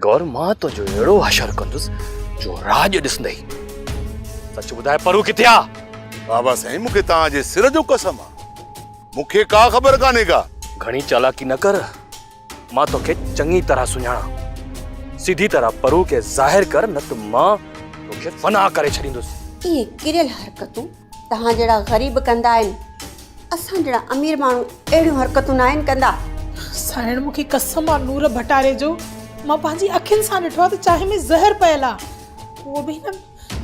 गौर मां तो जो एड़ो हशर कंदुस जो राज दिसंदई। सच बुधाए परू किथे आ? बाबा साईं मुखे ता जे सिर जो कसम आ, मुखे का खबर काने का। घणी चालाकी न कर, मां तोखे चंगी तरह सुञाणा। सीधी तरह परू के जाहिर कर, न तो मां तोखे फना करे छडींदुस। ये किरियल हरकतूं तहां जड़ा गरीब कंदा आहिनि, असां जड़ा अमीर माण्हू अहिड़ियूं हरकतूं न आहिनि कंदा। साइण मुखे कसम आ नूर भटारे जो, मां पंहिंजी अखियुनि सां ॾिठो आहे त चाहे में ज़हर पयल आहे, उहो बि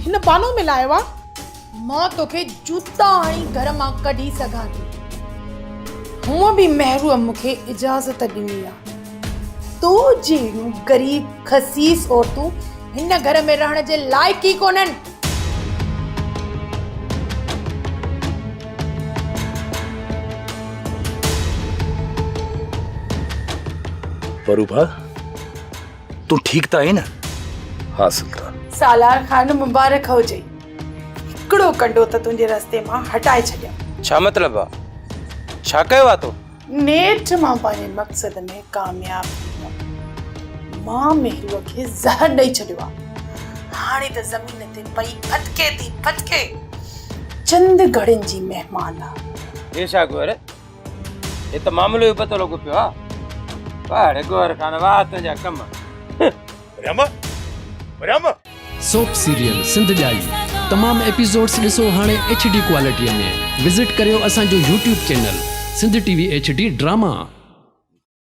हिन बानो मिलायो आहे। मां तोखे जूता हणी घर मां कढी सघां थी, हूअं बि महरूअ मूंखे इजाज़त ॾिनी आहे। तो जहिड़ियूं ग़रीब खसीस औरतूं हिन घर में रहण जे लाइक़ ई कोन्हनि। परूभा तू ठीक त आहे न? हाँ सुल्तान। सालार खान मुबारक हो जई, हिकिड़ो कंडो त तुंहिंजे रस्ते मां हटाए छॾिया। छा मतलब आ? छा कयो आ तो? नेठ मां पंहिंजे मक़सद में कामयाब थी वियमि। मां महरूअ खे ज़हर ॾेई छॾियो आहे। हाणे त ज़मीन ते पई फटके थी फटके। चंद घड़ियुनि जी महिमान आहे। ये छा गोर? ये तो मामलो ही पतो लॻो पियो आ। वाह गोर खान, वाह तुंहिंजा कम। मरियम सोप सीरियल सिंध जाई तमाम एपिसोड्स ॾिसो हाणे HD क्वालिटीअ में। विजिट करियो असांजो YouTube channel Sindh TV HD drama.